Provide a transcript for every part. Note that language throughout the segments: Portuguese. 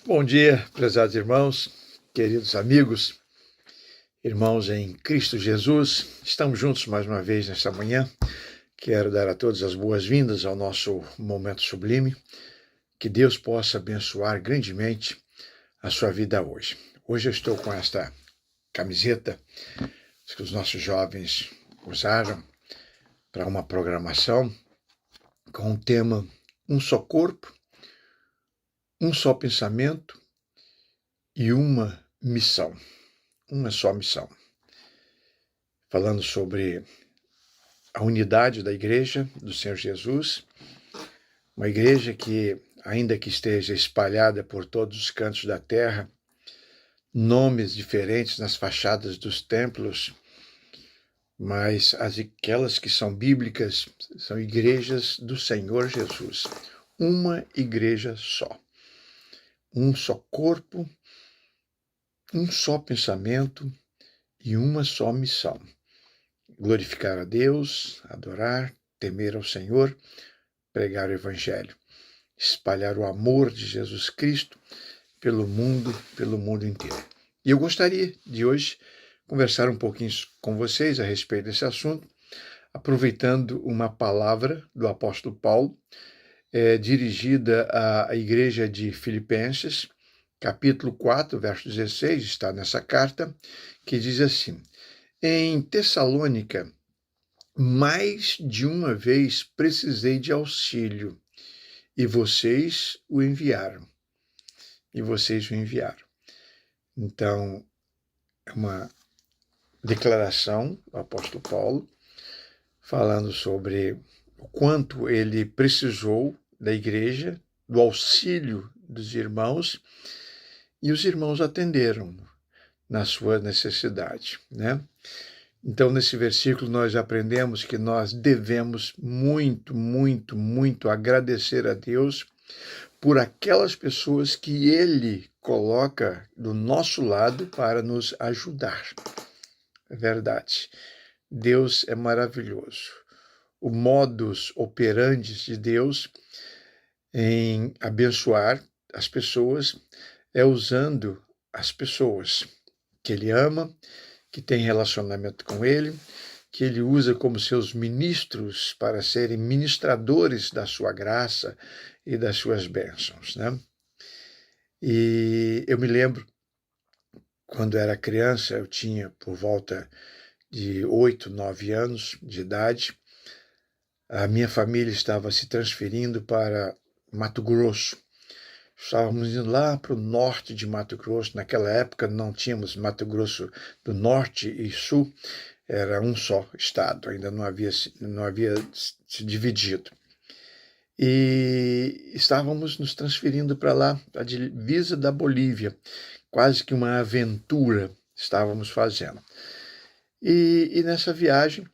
Bom dia, prezados irmãos, queridos amigos, irmãos em Cristo Jesus. Estamos juntos mais uma vez nesta manhã. Quero dar a todos as boas-vindas ao nosso Momento Sublime. Que Deus possa abençoar grandemente a sua vida hoje. Hoje eu estou com esta camiseta que os nossos jovens usaram para uma programação com o tema Um Só Corpo, Um Só Pensamento e uma missão. Uma só missão. Falando sobre a unidade da igreja do Senhor Jesus, uma igreja que, ainda que esteja espalhada por todos os cantos da terra, nomes diferentes nas fachadas dos templos, mas aquelas que são bíblicas são igrejas do Senhor Jesus. Uma igreja só. Um só corpo, um só pensamento e uma só missão. Glorificar a Deus, adorar, temer ao Senhor, pregar o Evangelho, espalhar o amor de Jesus Cristo pelo mundo inteiro. E eu gostaria de hoje conversar um pouquinho com vocês a respeito desse assunto, aproveitando uma palavra do apóstolo Paulo, dirigida à igreja de Filipenses, capítulo 4, verso 16, está nessa carta, que diz assim: Em Tessalônica, mais de uma vez precisei de auxílio, e vocês o enviaram. Então, é uma declaração do apóstolo Paulo, falando sobre o quanto ele precisou da igreja, do auxílio dos irmãos, e os irmãos atenderam na sua necessidade, né? Então, nesse versículo, nós aprendemos que nós devemos muito agradecer a Deus por aquelas pessoas que Ele coloca do nosso lado para nos ajudar. É verdade. Deus é maravilhoso. O modus operandi de Deus em abençoar as pessoas é usando as pessoas que Ele ama, que tem relacionamento com Ele, que Ele usa como seus ministros para serem ministradores da sua graça e das suas bênçãos, né? E eu me lembro, quando era criança, eu tinha por volta de 8, 9 anos de idade, a minha família estava se transferindo para Mato Grosso. Estávamos indo lá para o norte de Mato Grosso. Naquela época não tínhamos Mato Grosso do Norte e Sul, era um só estado, ainda não havia se dividido. E estávamos nos transferindo para lá, a divisa da Bolívia, quase que uma aventura estávamos fazendo. E nessa viagem,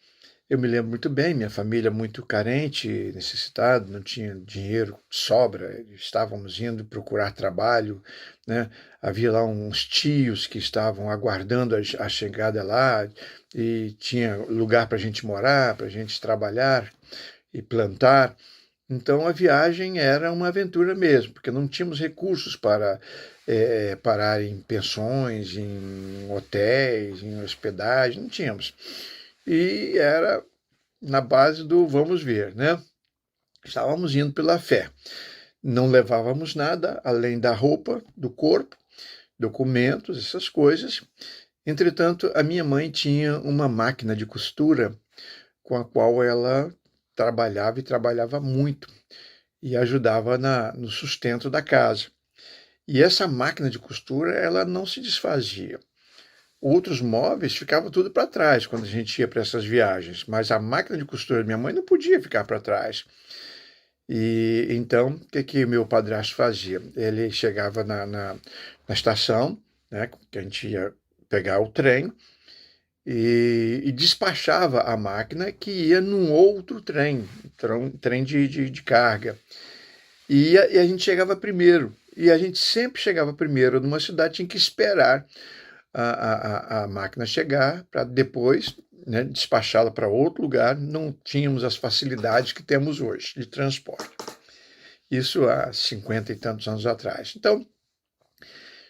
eu me lembro muito bem, minha família muito carente, necessitada, não tinha dinheiro de sobra, estávamos indo procurar trabalho, né? Havia lá uns tios que estavam aguardando a chegada lá e tinha lugar para a gente morar, para a gente trabalhar e plantar. Então a viagem era uma aventura mesmo, porque não tínhamos recursos para parar em pensões, em hotéis, em hospedagem, não tínhamos. E era na base do vamos ver, né? Estávamos indo pela fé. Não levávamos nada além da roupa, do corpo, documentos, essas coisas. Entretanto, a minha mãe tinha uma máquina de costura com a qual ela trabalhava e trabalhava muito e ajudava no sustento da casa. E essa máquina de costura, ela não se desfazia. Outros móveis ficavam tudo para trás quando a gente ia para essas viagens, mas a máquina de costura da minha mãe não podia ficar para trás. E então, o que meu padrasto fazia? Ele chegava na estação, né, que a gente ia pegar o trem, e despachava a máquina que ia num outro trem de carga. E a gente chegava primeiro. E a gente sempre chegava primeiro numa cidade, tinha que esperar a máquina chegar para depois, né, despachá-la para outro lugar. Não tínhamos as facilidades que temos hoje de transporte. Isso há 50 e tantos anos atrás. Então,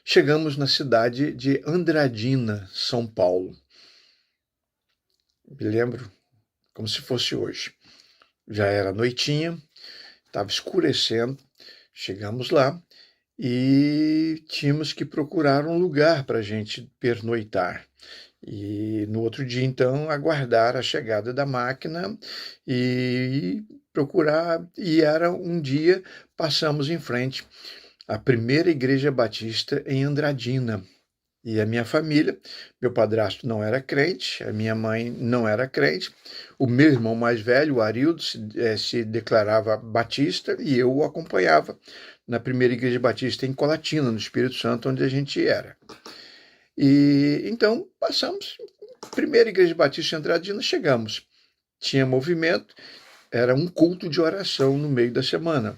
chegamos na cidade de Andradina, São Paulo. Me lembro como se fosse hoje. Já era noitinha, estava escurecendo, chegamos lá e tínhamos que procurar um lugar para a gente pernoitar. E no outro dia, então, aguardar a chegada da máquina e procurar. E era um dia, passamos em frente à primeira igreja batista em Andradina. E a minha família, meu padrasto não era crente, a minha mãe não era crente, o meu irmão mais velho, o Arildo, se declarava batista e eu o acompanhava na primeira igreja batista em Colatina, no Espírito Santo, onde a gente era. E então passamos, primeira igreja batista em Andradina, chegamos. Tinha movimento, era um culto de oração no meio da semana.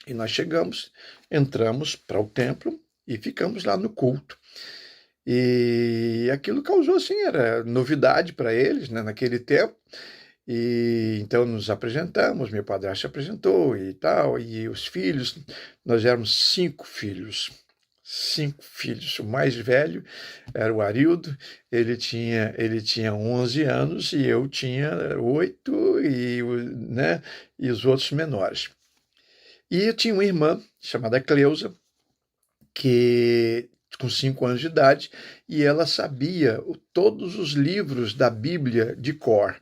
E nós chegamos, entramos para o templo e ficamos lá no culto. E aquilo causou, assim, era novidade para eles, né, naquele tempo. E então nos apresentamos, meu padrasto se apresentou e tal, e os filhos, nós éramos 5 filhos. 5 filhos. O mais velho era o Arildo, ele tinha 11 anos e eu tinha 8, né, e os outros menores. E eu tinha uma irmã chamada Cleusa, que com 5 anos de idade, e ela sabia todos os livros da Bíblia de cor.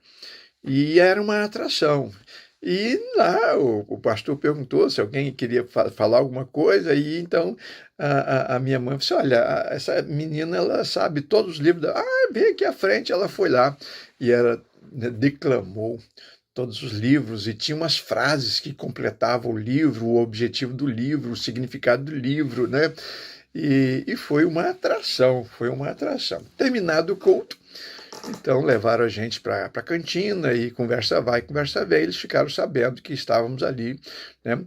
E era uma atração. E lá o pastor perguntou se alguém queria falar alguma coisa, e então a minha mãe disse: olha, essa menina ela sabe todos os livros. Vem aqui à frente. Ela foi lá e ela, né, declamou todos os livros, e tinha umas frases que completavam o livro, o objetivo do livro, o significado do livro, né? E foi uma atração, foi uma atração. Terminado o culto, então levaram a gente para a cantina e conversa vai, conversa vem. Eles ficaram sabendo que estávamos ali, né,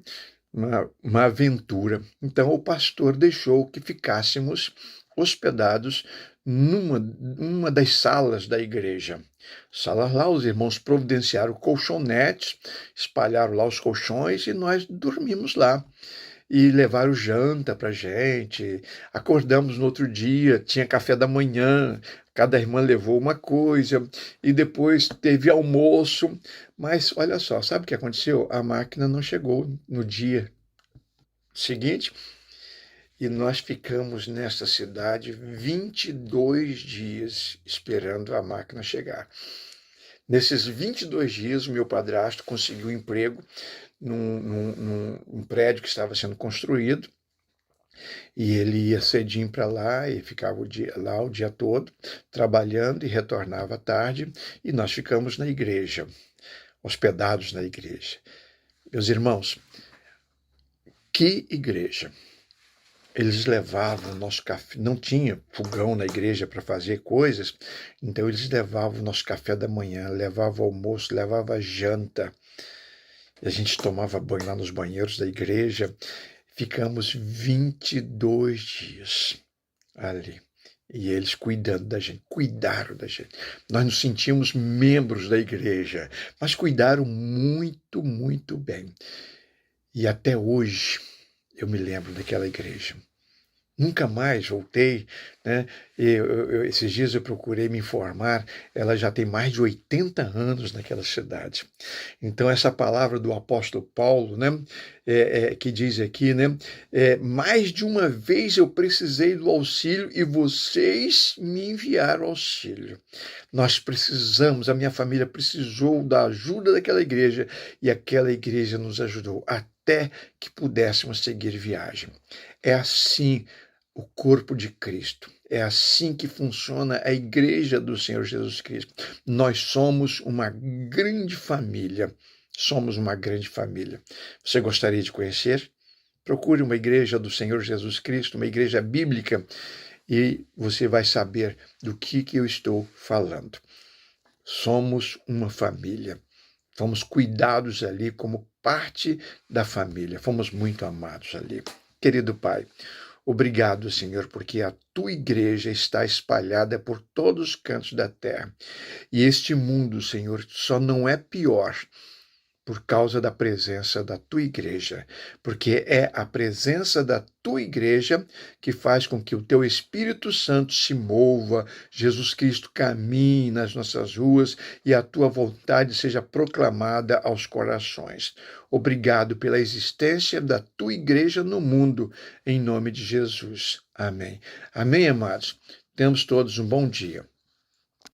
uma aventura. Então o pastor deixou que ficássemos hospedados numa das salas da igreja. Salas lá, os irmãos providenciaram colchonetes, espalharam lá os colchões e nós dormimos lá. E levaram janta para gente. Acordamos no outro dia, tinha café da manhã, cada irmã levou uma coisa, e depois teve almoço. Mas olha só, sabe o que aconteceu? A máquina não chegou no dia seguinte, e nós ficamos nesta cidade 22 dias esperando a máquina chegar. Nesses 22 dias, meu padrasto conseguiu um emprego num prédio que estava sendo construído, e ele ia cedinho para lá e ficava lá o dia todo, trabalhando, e retornava à tarde, e nós ficamos na igreja, hospedados na igreja. Meus irmãos, que igreja! Eles levavam o nosso café, não tinha fogão na igreja para fazer coisas, então eles levavam o nosso café da manhã, levavam o almoço, levavam a janta. A gente tomava banho lá nos banheiros da igreja. Ficamos 22 dias ali. E eles cuidando da gente, cuidaram da gente. Nós nos sentimos membros da igreja, mas cuidaram muito, muito bem. E até hoje eu me lembro daquela igreja. Nunca mais voltei, né? Esses dias eu procurei me informar, ela já tem mais de 80 anos naquela cidade. Então essa palavra do apóstolo Paulo, né, que diz aqui, né, mais de uma vez eu precisei do auxílio e vocês me enviaram auxílio. Nós precisamos, a minha família precisou da ajuda daquela igreja, e aquela igreja nos ajudou até que pudéssemos seguir viagem. É assim o corpo de Cristo. É assim que funciona a igreja do Senhor Jesus Cristo. Nós somos uma grande família. Somos uma grande família. Você gostaria de conhecer? Procure uma igreja do Senhor Jesus Cristo, uma igreja bíblica, e você vai saber do que eu estou falando. Somos uma família. Fomos cuidados ali como parte da família. Fomos muito amados ali. Querido Pai, obrigado, Senhor, porque a tua igreja está espalhada por todos os cantos da terra. E este mundo, Senhor, só não é pior por causa da presença da tua igreja, porque é a presença da tua igreja que faz com que o teu Espírito Santo se mova, Jesus Cristo caminhe nas nossas ruas e a tua vontade seja proclamada aos corações. Obrigado pela existência da tua igreja no mundo, em nome de Jesus. Amém. Amém, amados. Temos todos um bom dia.